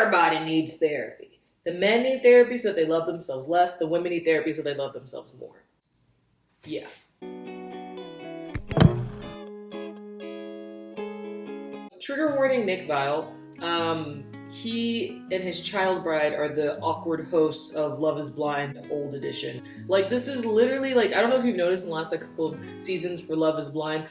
everybody needs therapy. The men need therapy so they love themselves less. The women need therapy so they love themselves more. Yeah. Trigger warning, Nick Vile. He and his child bride are the awkward hosts of Love is Blind Old Edition. Like, this is literally, like, I don't know if you've noticed in the last like, couple of seasons for Love is Blind,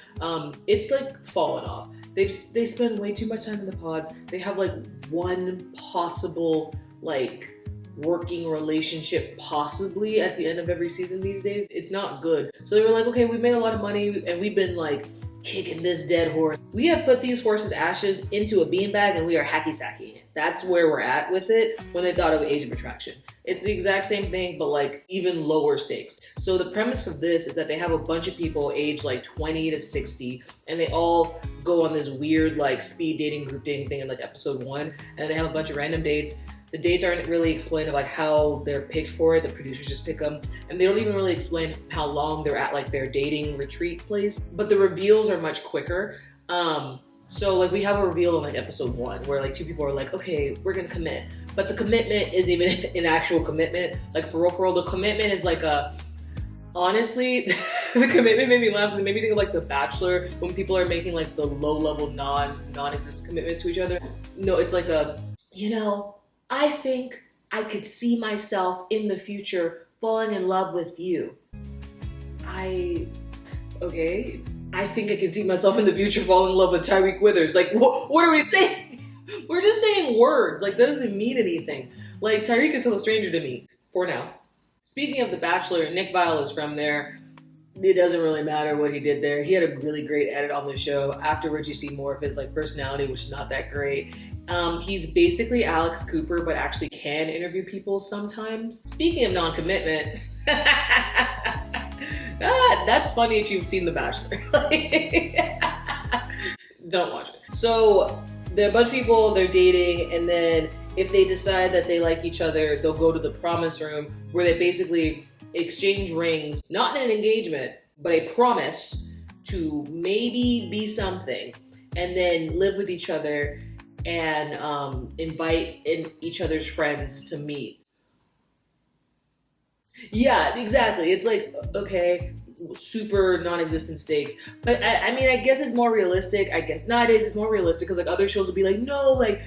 it's like fallen off. They spend way too much time in the pods. They have like one possible like working relationship possibly at the end of every season these days. It's not good. So they were like, okay, we made a lot of money and we've been like kicking this dead horse. We have put these horses' ashes into a beanbag and we are hacky-sacking it. That's where we're at with it when they thought of Age of Attraction. It's the exact same thing, but like even lower stakes. So the premise of this is that they have a bunch of people aged like 20 to 60 and they all go on this weird like speed dating, group dating thing in like episode 1, and they have a bunch of random dates. The dates aren't really explained of like how they're picked for it. The producers just pick them. And they don't even really explain how long they're at like their dating retreat place. But the reveals are much quicker. So like we have a reveal in like episode 1 where like 2 people are like, okay, we're gonna commit. But the commitment isn't even an actual commitment. Like for real, the commitment is like honestly, the commitment made me laugh because it made me think of like The Bachelor when people are making like the low level non-existent commitments to each other. No, it's like I think I could see myself in the future falling in love with you. Okay. I think I can see myself in the future falling in love with Tyreek Withers. Like, what are we saying? We're just saying words. Like, that doesn't mean anything. Like, Tyreek is still a stranger to me, for now. Speaking of The Bachelor, Nick Vile is from there. It doesn't really matter what he did there. He had a really great edit on the show. Afterwards, you see more of his like personality, which is not that great. He's basically Alex Cooper, but actually can interview people sometimes. Speaking of non-commitment, that's funny if you've seen The Bachelor. Don't watch it. So there are a bunch of people, they're dating, and then if they decide that they like each other, they'll go to the promise room where they basically exchange rings, not in an engagement, but a promise to maybe be something, and then live with each other and invite in each other's friends to meet. Yeah, exactly. It's like, okay, super non-existent stakes. But I mean, I guess it's more realistic. I guess nowadays it's more realistic because like other shows would be like, no, like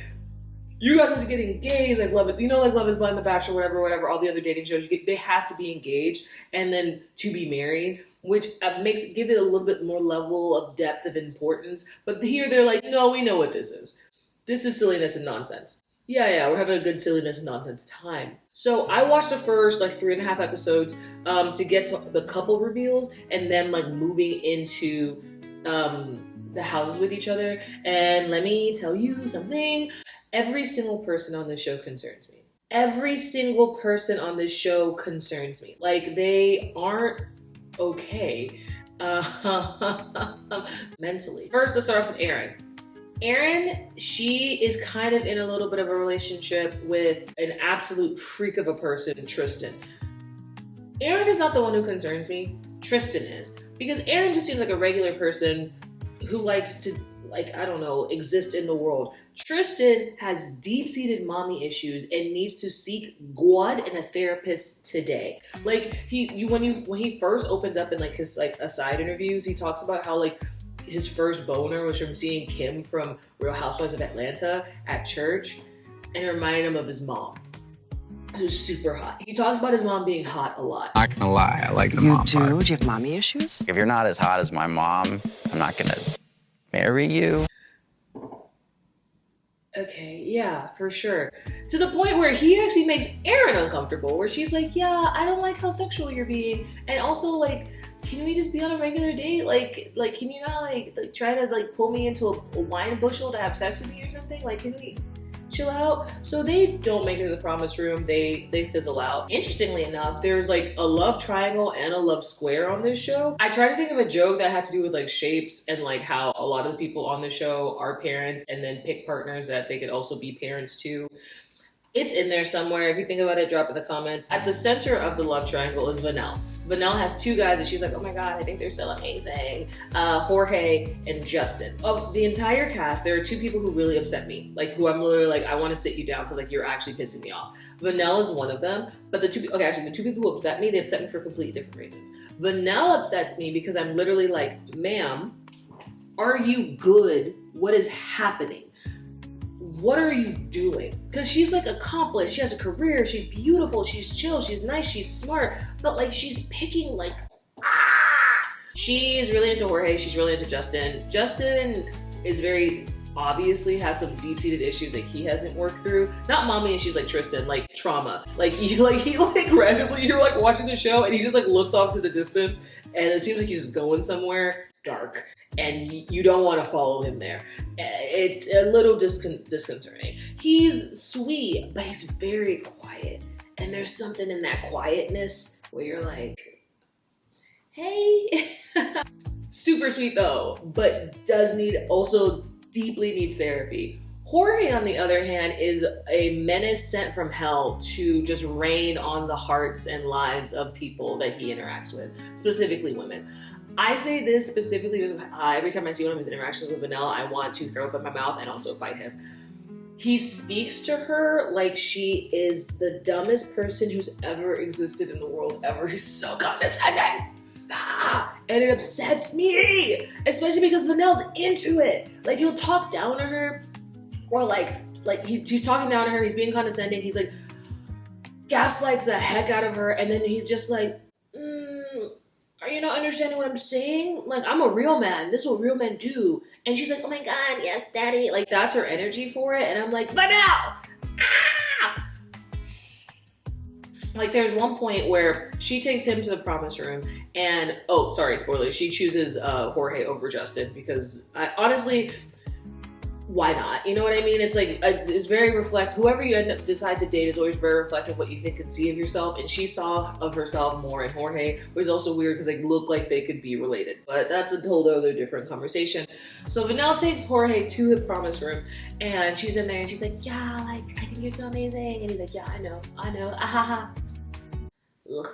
you guys have to get engaged, like Love is Blind, The Bachelor, whatever, all the other dating shows, they have to be engaged and then to be married, which give it a little bit more level of depth of importance. But here they're like, no, we know what this is. This is silliness and nonsense. Yeah, we're having a good silliness and nonsense time. So I watched the first like 3.5 episodes to get to the couple reveals and then like moving into the houses with each other. And let me tell you something. Every single person on this show concerns me. Every single person on this show concerns me. Like, they aren't okay mentally. First, let's start off with Erin. Erin, she is kind of in a little bit of a relationship with an absolute freak of a person, Tristan. Erin is not the one who concerns me. Tristan is. Because Erin just seems like a regular person who likes to exist in the world. Tristan has deep-seated mommy issues and needs to seek God and a therapist today. Like when he first opens up in like his like aside interviews, he talks about how like his first boner was from seeing Kim from Real Housewives of Atlanta at church, and it reminded him of his mom, who's super hot. He talks about his mom being hot a lot. Not gonna lie, I like the mom part. You do? Do you have mommy issues? If you're not as hot as my mom, I'm not gonna marry you. Okay, yeah, for sure. To the point where he actually makes Erin uncomfortable, where she's like, yeah, I don't like how sexual you're being. And also, like, can we just be on a regular date? Like, can you not, like try to, like, pull me into a wine bushel to have sex with me or something? Like, can we chill out? So they don't make it to the promise room. They fizzle out. Interestingly enough, there's like a love triangle and a love square on this show. I tried to think of a joke that had to do with like shapes and like how a lot of the people on the show are parents and then pick partners that they could also be parents to. It's in there somewhere. If you think about it, drop in the comments. At the center of the love triangle is Vanelle. Vanelle has two guys and she's like, oh my God, I think they're so amazing. Jorge and Justin. Of the entire cast, there are two people who really upset me. Like, who I'm literally like, I want to sit you down because like you're actually pissing me off. Vanelle is one of them. But the two people who upset me, they upset me for completely different reasons. Vanelle upsets me because I'm literally like, ma'am, are you good? What is happening? What are you doing? Because she's like accomplished, she has a career, she's beautiful, she's chill, she's nice, she's smart, but like she's picking like, She's really into Jorge, she's really into Justin. Justin is very obviously has some deep-seated issues that he hasn't worked through. Not mommy issues like Tristan, like trauma. He randomly, you're like watching the show and he just like looks off to the distance and it seems like he's going somewhere dark. And you don't want to follow him there. It's a little disconcerting. He's sweet, but he's very quiet. And there's something in that quietness where you're like, hey. Super sweet though, but also deeply needs therapy. Jorge, on the other hand, is a menace sent from hell to just rain on the hearts and lives of people that he interacts with, specifically women. I say this specifically because every time I see one of his interactions with Vanilla, I want to throw up in my mouth and also fight him. He speaks to her like she is the dumbest person who's ever existed in the world ever. He's so condescending. And it upsets me, especially because Vanille's into it. Like, he'll talk down to her, or he's talking down to her, he's being condescending, he's like, gaslights the heck out of her, and then he's just like, are you not understanding what I'm saying? Like, I'm a real man. This is what real men do. And she's like, oh my God, yes, daddy. Like, that's her energy for it. And I'm like, but now! Ah! Like, there's one point where she takes him to the promise room and, oh, sorry, spoilers. She chooses Jorge over Justin because honestly, why not? You know what I mean? It's like, it's very whoever you end up decide to date is always very reflective of what you think and see of yourself. And she saw of herself more in Jorge, which is also weird because they look like they could be related. But that's a whole other different conversation. So Vanelle takes Jorge to the promise room and she's in there and she's like, yeah, like, I think you're so amazing. And he's like, yeah, I know, ahaha. Ugh.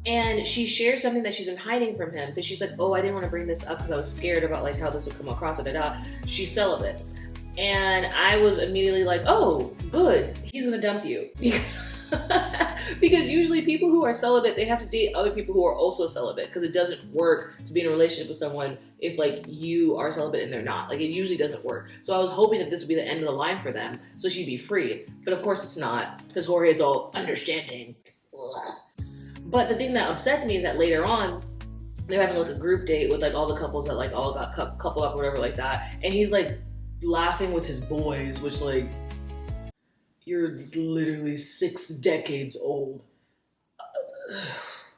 And she shares something that she's been hiding from him because she's like, oh, I didn't want to bring this up because I was scared about like how this would come across. She's celibate. And I was immediately like, oh, good. He's going to dump you. Because usually people who are celibate, they have to date other people who are also celibate because it doesn't work to be in a relationship with someone if like you are celibate and they're not. Like, it usually doesn't work. So I was hoping that this would be the end of the line for them so she'd be free. But of course it's not because Jorge is all understanding. Ugh. But the thing that upsets me is that later on, they're having like a group date with like all the couples that like all got coupled up or whatever like that. And he's like laughing with his boys, which like, you're literally 6 decades old.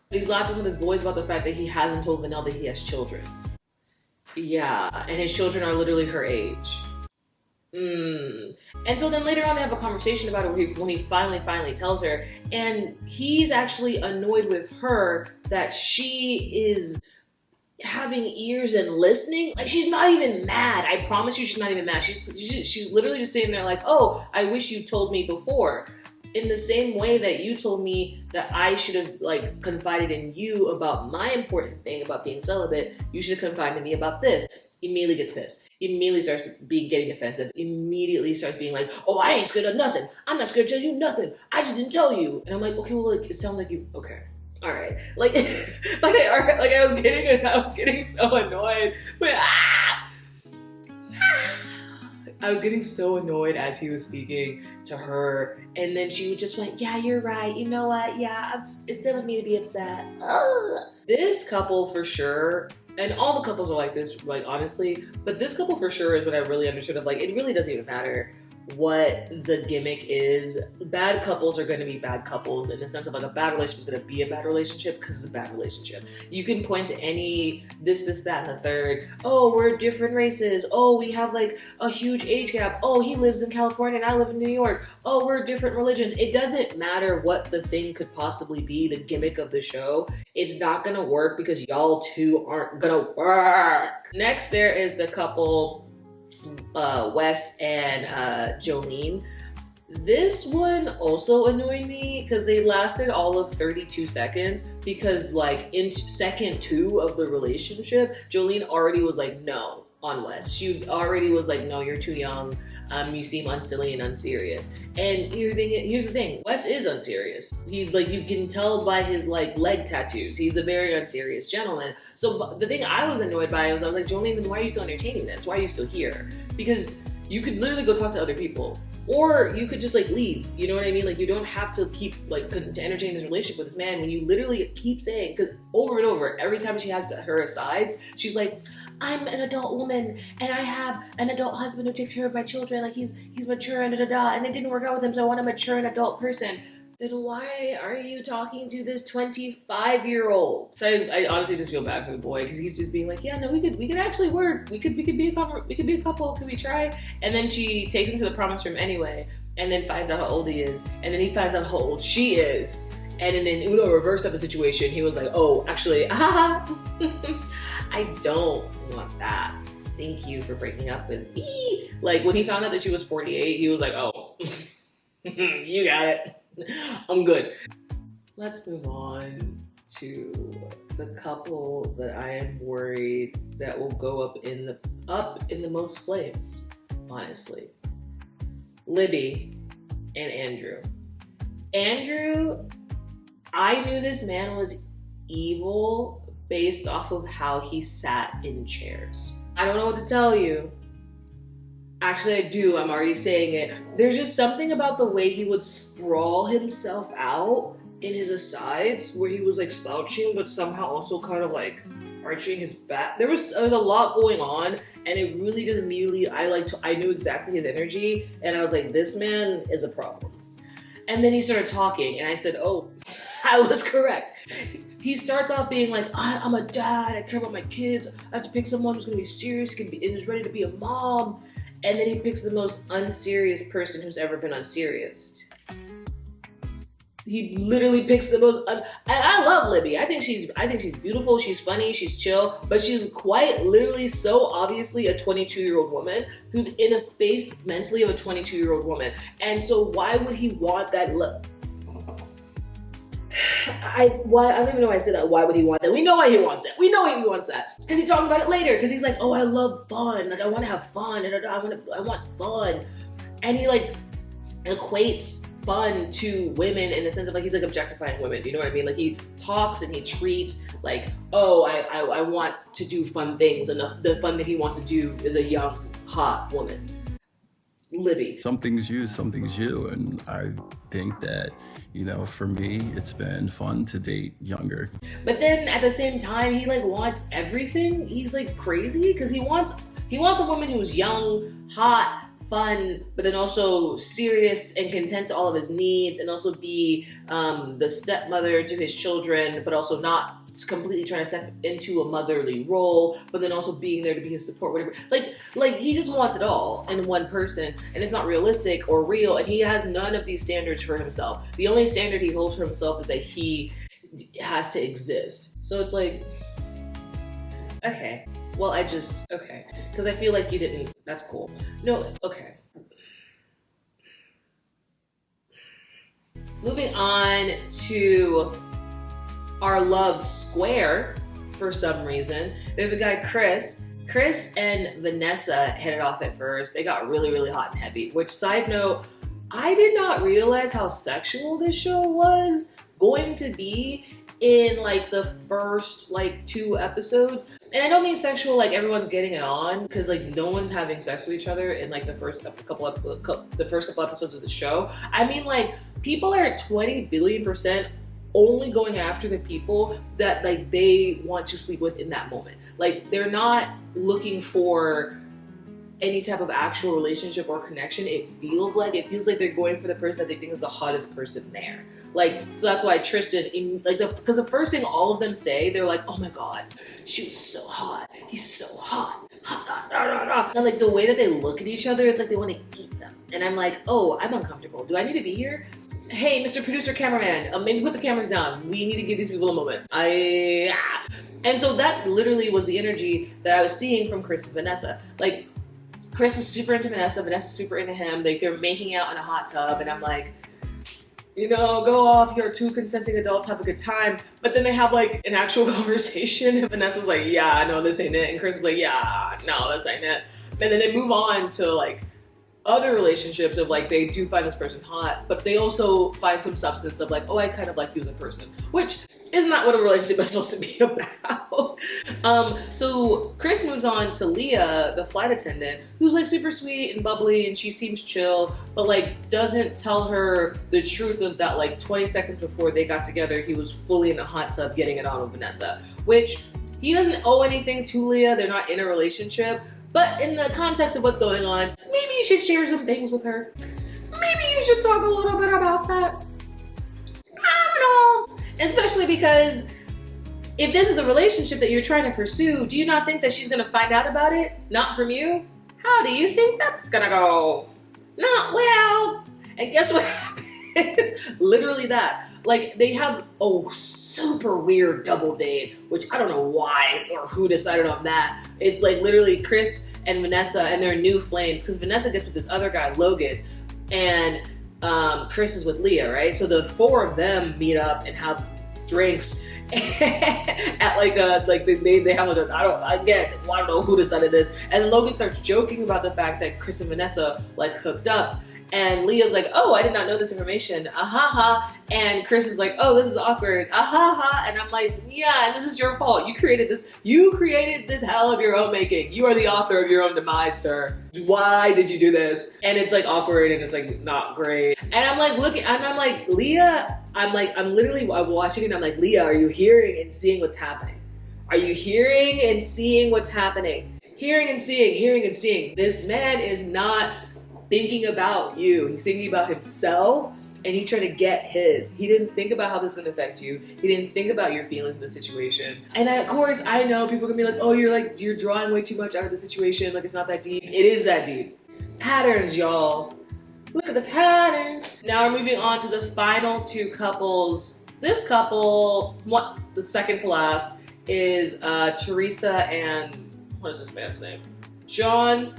He's laughing with his boys about the fact that he hasn't told Vanille that he has children. Yeah, and his children are literally her age. And so then later on they have a conversation about it when he finally tells her, and he's actually annoyed with her that she is having ears and listening. Like, she's not even mad. I promise you she's not even mad. She's literally just sitting there like, oh, I wish you told me before. In the same way that you told me that I should have like confided in you about my important thing about being celibate, you should have confided in me about this. Immediately gets pissed. Immediately starts getting defensive. Immediately starts being like, oh, I ain't scared of nothing. I'm not scared to tell you nothing. I just didn't tell you. And I'm like, okay, well, like, it sounds like you, okay. All right. Like, I was getting so annoyed. But, I was getting so annoyed as he was speaking to her. And then she just went, yeah, you're right. You know what? Yeah, it's done with me to be upset. Ugh. This couple for sure, and all the couples are like this, like, honestly, but this couple for sure is what I really understood of, like, it really doesn't even matter what the gimmick is. Bad couples are going to be bad couples in the sense of like a bad relationship is going to be a bad relationship because it's a bad relationship. You can point to any this, that, and the third. Oh, we're different races. Oh, we have like a huge age gap. Oh, he lives in California and I live in New York. Oh, we're different religions. It doesn't matter what the thing could possibly be, the gimmick of the show. It's not going to work because y'all two aren't going to work. Next, there is the couple Wes and Jolene. This one also annoyed me because they lasted all of 32 seconds because like in second 2 of the relationship, Jolene already was like, no, on Wes. She already was like, no, you're too young. You seem unsilly and unserious. And here's the thing, Wes is unserious. He like, you can tell by his like leg tattoos. He's a very unserious gentleman. So the thing I was annoyed by was I was like, Jolene, then why are you still entertaining this? Why are you still here? Because you could literally go talk to other people. Or you could just like leave, you know what I mean? Like you don't have to keep like to entertain this relationship with this man when you literally keep saying, because over and over, every time she has her asides, she's like, I'm an adult woman and I have an adult husband who takes care of my children. Like he's mature and and it didn't work out with him, so I want a mature and adult person. Then why are you talking to this 25-year-old? So I honestly just feel bad for the boy because he's just being like, yeah, no, we could actually work. We could be a couple. Could we try? And then she takes him to the promise room anyway, and then finds out how old he is, and then he finds out how old she is. And then in Uno reverse of the situation, he was like, oh, actually, I don't want that. Thank you for breaking up with me. Like when he found out that she was 48, he was like, oh, you got it. I'm good. Let's move on to the couple that I am worried that will go up in the most flames, honestly. Libby and Andrew. Andrew, I knew this man was evil based off of how he sat in chairs. I don't know what to tell you. Actually, I do. I'm already saying it. There's just something about the way he would sprawl himself out in his asides, where he was like slouching, but somehow also kind of like arching his back. There was a lot going on, and it really just immediately, I knew exactly his energy, and I was like, this man is a problem. And then he started talking, and I said, oh, I was correct. He starts off being like, I'm a dad, I care about my kids, I have to pick someone who's gonna be serious and is ready to be a mom. And then he picks the most unserious person who's ever been unserious. He literally picks the most and I love Libby. I think she's beautiful, she's funny, she's chill, but she's quite literally so obviously a 22-year-old woman who's in a space mentally of a 22-year-old woman. And so why would he want that I don't even know why I said that. Why would he want that? We know why he wants it. We know why he wants that. Because he talks about it later. Because he's like, oh, I love fun. Like, I want to have fun. I want fun. And he like equates fun to women in the sense of like, he's like objectifying women. Do you know what I mean? Like he talks and he treats like, oh, I want to do fun things. And the fun that he wants to do is a young, hot woman. Libby. Something's you, something's you. And I think that, you know, for me, it's been fun to date younger. But then at the same time, he like wants everything. He's like crazy because he wants a woman who's young, hot, fun, but then also serious and content to all of his needs, and also be the stepmother to his children, but also not completely trying to step into a motherly role, but then also being there to be his support, whatever. Like he just wants it all in one person, and it's not realistic or real, and he has none of these standards for himself. The only standard he holds for himself is that he has to exist. So it's like, okay, well, okay, because I feel like you didn't, that's cool. No, okay. Moving on to our love square, for some reason. There's a guy, Chris. Chris and Vanessa hit it off at first. They got really, really hot and heavy, which, side note, I did not realize how sexual this show was going to be in like the first like 2 episodes. And I don't mean sexual like everyone's getting it on, because like no one's having sex with each other in like the first couple episodes of the show. I mean like people are 20 billion% only going after the people that like they want to sleep with in that moment. Like they're not looking for any type of actual relationship or connection. It feels like they're going for the person that they think is the hottest person there. Like, so that's why Tristan, because the first thing all of them say, they're like, oh my God, she was so hot. He's so hot. And like the way that they look at each other, it's like they want to eat them. And I'm like, oh, I'm uncomfortable. Do I need to be here? Hey, Mr. Producer Cameraman, maybe put the cameras down. We need to give these people a moment. And so that literally was the energy that I was seeing from Chris and Vanessa. Like, Chris was super into Vanessa. Vanessa's super into him. They're making out in a hot tub, and I'm like, you know, go off. You're two consenting adults. Have a good time. But then they have like an actual conversation, and Vanessa's like, yeah, no, this ain't it. And Chris is like, yeah, no, this ain't it. And then they move on to like other relationships of like they do find this person hot, but they also find some substance of like, oh, I kind of like you as a person, which is not what a relationship is supposed to be about. So Chris moves on to Leah, the flight attendant, who's like super sweet and bubbly, and she seems chill, but like doesn't tell her the truth of that like 20 seconds before they got together, he was fully in a hot tub getting it on with Vanessa, which he doesn't owe anything to Leah. They're not in a relationship. But in the context of what's going on, maybe you should share some things with her. Maybe you should talk a little bit about that. I don't know. Especially because if this is a relationship that you're trying to pursue, do you not think that she's gonna find out about it? Not from you? How do you think that's gonna go? Not well. And guess what happened? Literally that. Like, they have a super weird double date, which I don't know why or who decided on that. It's like literally Chris and Vanessa and their new flames, because Vanessa gets with this other guy, Logan, and Chris is with Leah, right? So the four of them meet up and have drinks at like they have like I don't know who decided this. And Logan starts joking about the fact that Chris and Vanessa like hooked up. And Leah's like, oh, I did not know this information. Ahaha. And Chris is like, oh, this is awkward. Ahaha. And I'm like, yeah, and this is your fault. You created this. You created this hell of your own making. You are the author of your own demise, sir. Why did you do this? And it's like awkward and it's like not great. And I'm like looking, and I'm like, Leah, I'm literally watching it and I'm like, Leah, are you hearing and seeing what's happening? Are you hearing and seeing what's happening? Hearing and seeing. This man is not thinking about you. He's thinking about himself and he's trying to get his. He didn't think about how this is going to affect you. He didn't think about your feelings in the situation. And of course, I know people are going to be like, oh, you're drawing way too much out of the situation. Like, it's not that deep. It is that deep. Patterns, y'all. Look at the patterns. Now we're moving on to the final two couples. This couple, the second to last, is Teresa and, what is this man's name? John.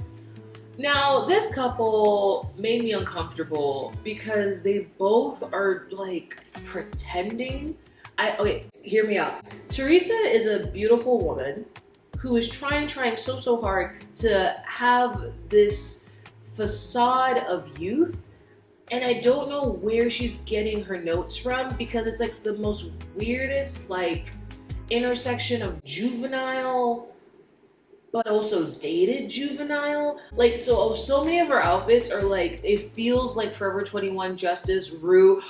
Now, this couple made me uncomfortable because they both are like pretending. Okay, hear me out. Teresa is a beautiful woman who is trying so hard to have this facade of youth. And I don't know where she's getting her notes from because it's like the most weirdest like intersection of juvenile but also dated juvenile. Like, so many of her outfits are like, it feels like Forever 21, Justice, Rue.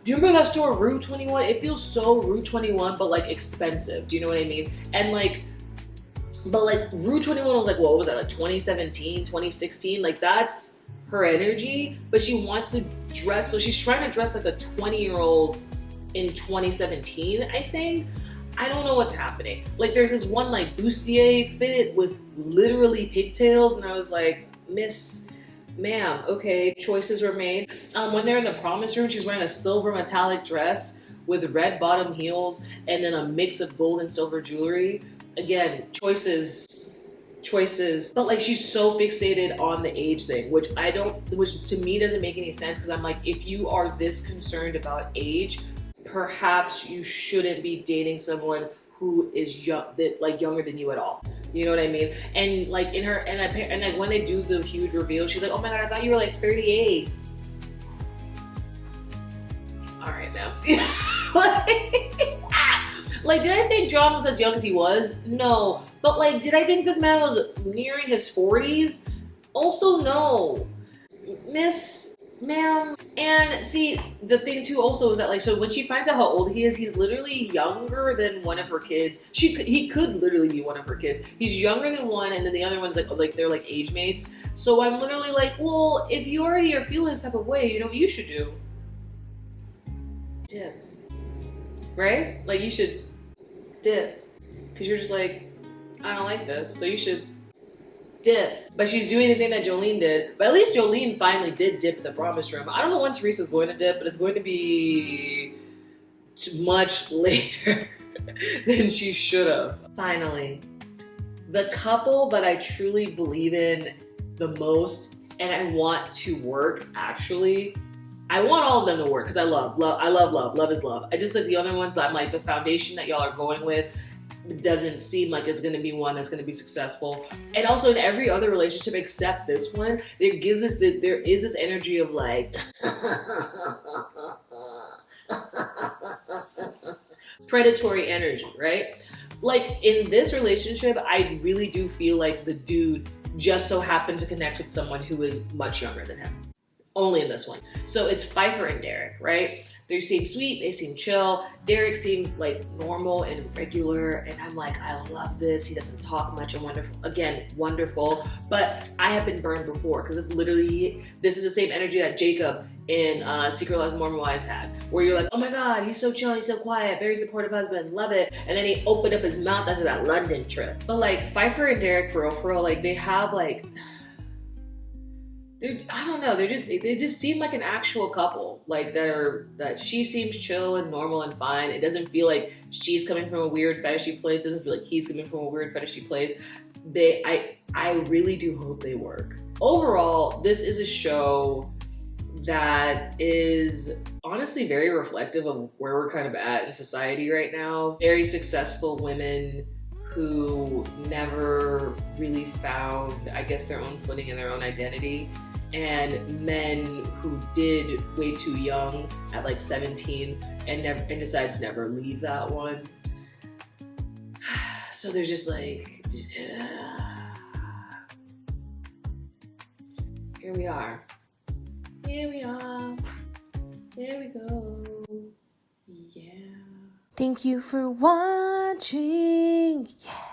Do you remember that store, Rue 21? It feels so Rue 21, but like expensive. Do you know what I mean? And like, but like Rue 21 was like, what was that, like 2017, 2016? Like, that's her energy, but she wants to dress, so she's trying to dress like a 20-year-old in 2017, I think. I don't know what's happening. Like, there's this one like bustier fit with literally pigtails, and I was like, ma'am, okay, choices were made. When they're in the promise room, she's wearing a silver metallic dress with red bottom heels and then a mix of gold and silver jewelry. Again, choices. But like, she's so fixated on the age thing, which to me doesn't make any sense, because I'm like, if you are this concerned about age, perhaps you shouldn't be dating someone who is younger than you at all. You know what I mean? And like and like when they do the huge reveal, she's like, oh my god, I thought you were like 38. All right, now. Like, did I think John was as young as he was? No. But like, did I think this man was nearing his 40s? Also, no. Ma'am. And see, the thing too also is that like, so when she finds out how old he is, he's literally younger than one of her kids. He could literally be one of her kids. He's younger than one, and then the other one's like they're like age mates. So I'm literally like, well, if you already are feeling this type of way, you know what you should do? Dip. Right? Like, you should dip. Because you're just like, I don't like this, so you should dip. But she's doing the thing that Jolene did. But at least Jolene finally did dip in the promise room. I don't know when Teresa's going to dip, but it's going to be much later than she should have. Finally, the couple that I truly believe in the most, and I want to work actually. I want all of them to work because I love. Love is love. I just like the other ones. I'm like the foundation that y'all are going with doesn't seem like it's going to be one that's going to be successful. And also in every other relationship except this one, there is this energy of like predatory energy, right? Like in this relationship, I really do feel like the dude just so happened to connect with someone who is much younger than him. Only in this one. So it's Pfeiffer and Derek, right? They seem sweet, they seem chill. Derek seems like normal and regular, and I'm like, I love this. He doesn't talk much and wonderful. Again, wonderful. But I have been burned before because this is the same energy that Jacob in Secret Lives of Mormon Wives had, where you're like, oh my God, he's so chill, he's so quiet, very supportive husband, love it. And then he opened up his mouth after that London trip. But like Pfeiffer and Derek, for real, like they have like, I don't know. They just seem like an actual couple. Like that she seems chill and normal and fine. It doesn't feel like she's coming from a weird fetishy place. It doesn't feel like he's coming from a weird fetishy place. I really do hope they work. Overall, this is a show that is honestly very reflective of where we're kind of at in society right now. Very successful women who never really found, I guess, their own footing and their own identity. And men who did way too young at like 17 and decides to never leave that one. So there's just like, here we are. Here we are. There we go. Yeah. Thank you for watching. Yeah.